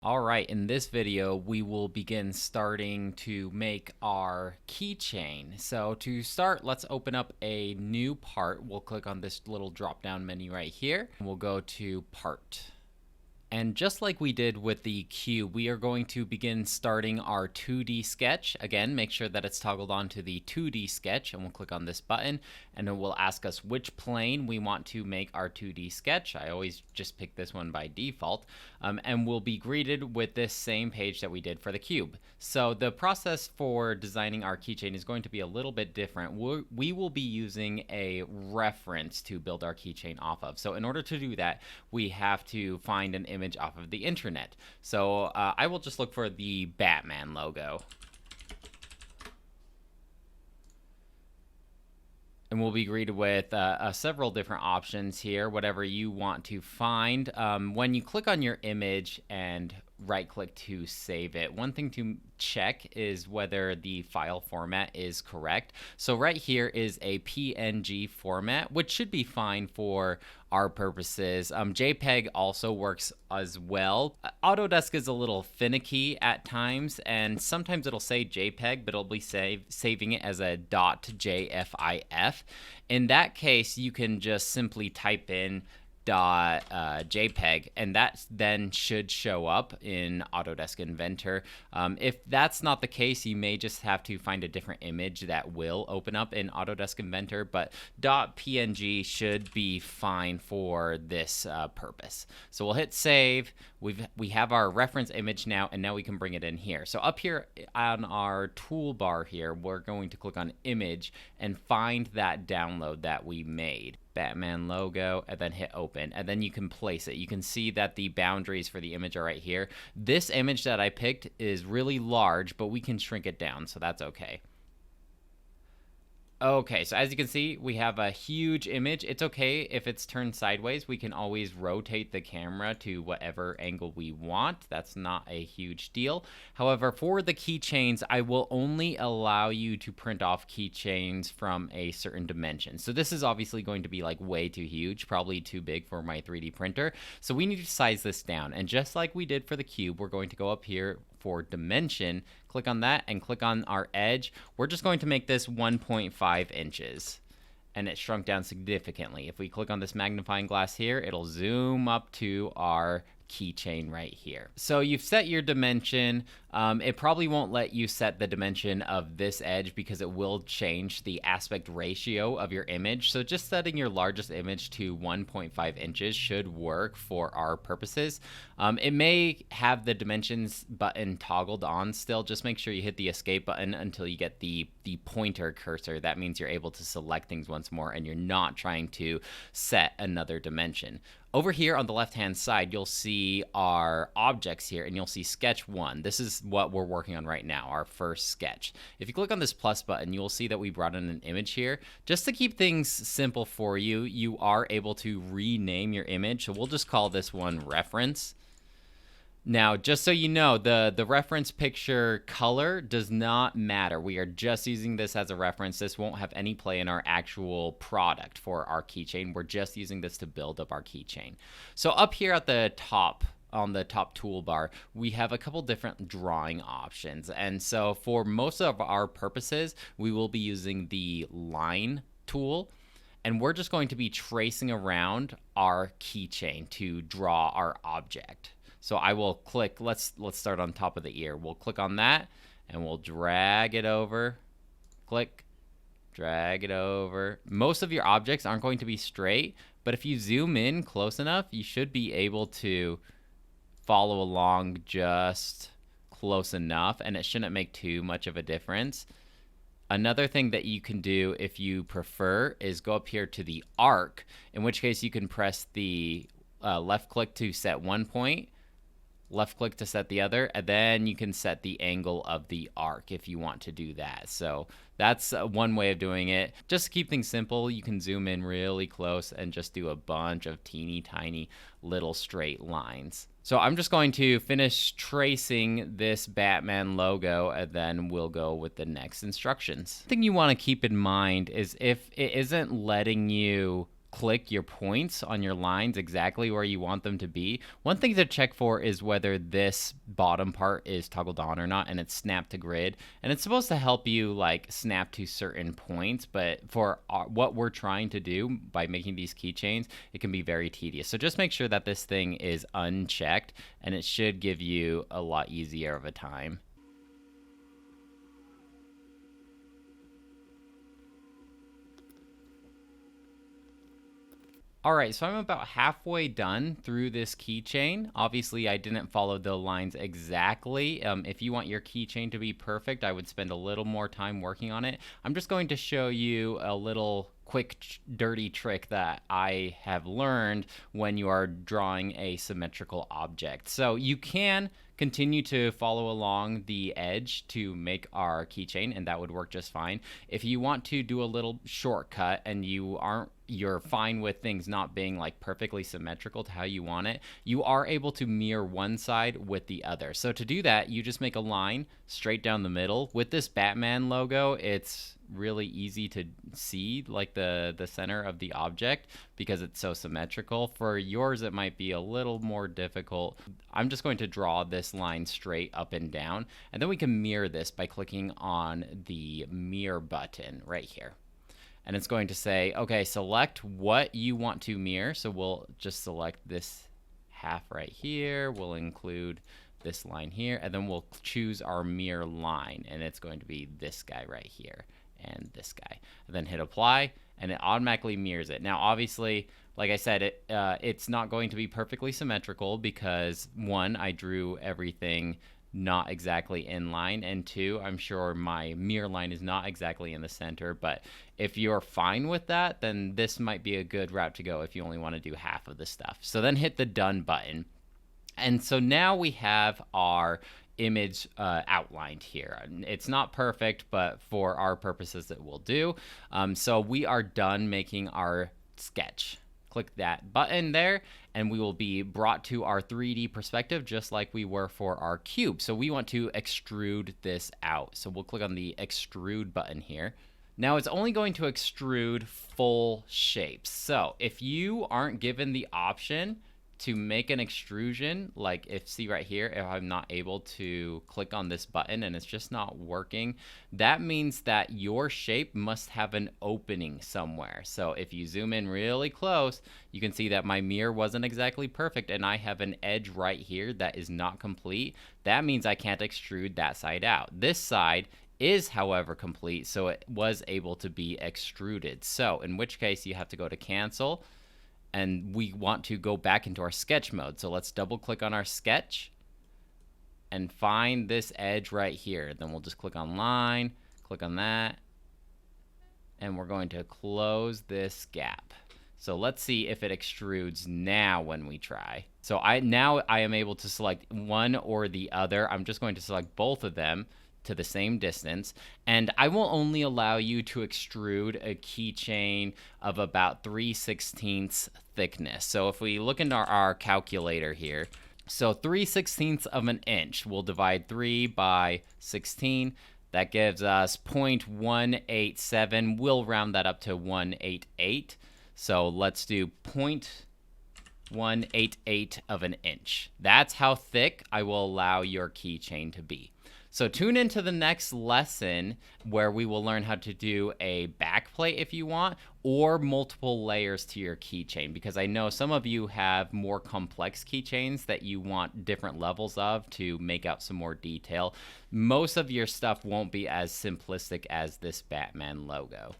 Alright, in this video we will begin starting to make our keychain. So to start, let's open up a new part. We'll click on this little drop down menu right here. We'll go to part. And just like we did with the cube, we are going to begin starting our 2D sketch. Again, make sure that it's toggled onto the 2D sketch, and we'll click on this button, and it will ask us which plane we want to make our 2D sketch. I always just pick this one by default, and we'll be greeted with this same page that we did for the cube. So the process for designing our keychain is going to be a little bit different. We will be using a reference to build our keychain off of. So in order to do that, we have to find an image off of the internet. So I will just look for the Batman logo. And we'll be greeted with several different options here, whatever you want to find. When you click on your image and right click to save it, one thing to check is whether the file format is correct. So right here is a PNG format, which should be fine for our purposes. JPEG also works as well. Autodesk is a little finicky at times, and sometimes it'll say JPEG, but it'll be saving it as a .jfif. In that case, you can just simply type in .jpeg, and that then should show up in Autodesk Inventor. If that's not the case, you may just have to find a different image that will open up in Autodesk Inventor, but .png should be fine for this purpose. So we'll hit save. We have our reference image now, and now we can bring it in here. So up here on our toolbar here, we're going to click on image and find that download that we made. Batman logo, and then hit open, and then you can place it. You can see that the boundaries for the image are right here. This image that I picked is really large, but we can shrink it down, so that's okay. Okay, so as you can see, we have a huge image. It's okay if it's turned sideways. We can always rotate the camera to whatever angle we want. That's not a huge deal. However, for the keychains, I will only allow you to print off keychains from a certain dimension. So this is obviously going to be like way too huge, probably too big for my 3D printer. So we need to size this down. And just like we did for the cube, we're going to go up here for dimension, click on that, and click on our edge. We're just going to make this 1.5 inches, and it shrunk down significantly. If we click on this magnifying glass here, it'll zoom up to our keychain right here. So you've set your dimension. It probably won't let you set the dimension of this edge because it will change the aspect ratio of your image. So just setting your largest image to 1.5 inches should work for our purposes. It may have the dimensions button toggled on still. Just make sure you hit the escape button until you get the pointer cursor. That means you're able to select things once more and you're not trying to set another dimension. Over here on the left-hand side, you'll see our objects here, and you'll see sketch 1. This is what we're working on right now, our first sketch. If you click on this plus button, you'll see that we brought in an image here. Just to keep things simple for you, you are able to rename your image. So we'll just call this one reference. Now, just so you know, the reference picture color does not matter. We are just using this as a reference. This won't have any play in our actual product for our keychain. We're just using this to build up our keychain. So up here at the top, on the top toolbar, we have a couple different drawing options. And so for most of our purposes, we will be using the line tool. And we're just going to be tracing around our keychain to draw our object. So I will click, let's start on top of the ear. We'll click on that and we'll drag it over. Click, drag it over. Most of your objects aren't going to be straight, but if you zoom in close enough, you should be able to follow along just close enough, and it shouldn't make too much of a difference. Another thing that you can do if you prefer is go up here to the arc, in which case you can press the left click to set one point, left click to set the other, and then you can set the angle of the arc if you want to do that. So that's one way of doing it. Just to keep things simple, you can zoom in really close and just do a bunch of teeny tiny little straight lines. So I'm just going to finish tracing this Batman logo, and then we'll go with the next instructions. The thing you want to keep in mind is if it isn't letting you click your points on your lines exactly where you want them to be. One thing to check for is whether this bottom part is toggled on or not, and it's snap to grid. And it's supposed to help you like snap to certain points, but for what we're trying to do by making these keychains, it can be very tedious. So just make sure that this thing is unchecked, and it should give you a lot easier of a time. All right, so I'm about halfway done through this keychain. Obviously, I didn't follow the lines exactly. If you want your keychain to be perfect, I would spend a little more time working on it. I'm just going to show you a little quick dirty trick that I have learned when you are drawing a symmetrical object. So you can continue to follow along the edge to make our keychain, and that would work just fine. If you want to do a little shortcut and you're fine with things not being like perfectly symmetrical to how you want it, you are able to mirror one side with the other. So to do that, you just make a line straight down the middle. With this Batman logo, it's really easy to see like the center of the object because it's so symmetrical. For yours, it might be a little more difficult. I'm just going to draw this line straight up and down, and then we can mirror this by clicking on the mirror button right here. And it's going to say, okay, select what you want to mirror. So we'll just select this half right here. We'll include this line here, and then we'll choose our mirror line, and it's going to be this guy right here and this guy. And then hit apply, and it automatically mirrors it. Now, obviously, like I said, it's not going to be perfectly symmetrical because, one, I drew everything not exactly in line, and two, I'm sure my mirror line is not exactly in the center. But if you're fine with that, then this might be a good route to go if you only want to do half of the stuff. So then hit the done button. And so now we have our image outlined here. It's not perfect, but for our purposes it will do. So we are done making our sketch. Click that button there, and we will be brought to our 3D perspective just like we were for our cube. So we want to extrude this out. So we'll click on the extrude button here. Now it's only going to extrude full shapes. So if you aren't given the option to make an extrusion, like see right here, if I'm not able to click on this button and it's just not working, that means that your shape must have an opening somewhere. So if you zoom in really close, you can see that my mirror wasn't exactly perfect and I have an edge right here that is not complete. That means I can't extrude that side out. This side is, however, complete, so it was able to be extruded. So in which case you have to go to cancel, and we want to go back into our sketch mode. So let's double click on our sketch and find this edge right here. Then we'll just click on line, click on that, and we're going to close this gap. So let's see if it extrudes now when we try. So now I am able to select one or the other. I'm just going to select both of them to the same distance, and I will only allow you to extrude a keychain of about 3/16 thickness. So if we look into our calculator here, so 3/16 of an inch, we'll divide 3 by 16. That gives us 0.187. We'll round that up to 188. So let's do 0.188 of an inch. That's how thick I will allow your keychain to be. So tune into the next lesson where we will learn how to do a backplate if you want, or multiple layers to your keychain, because I know some of you have more complex keychains that you want different levels of to make out some more detail. Most of your stuff won't be as simplistic as this Batman logo.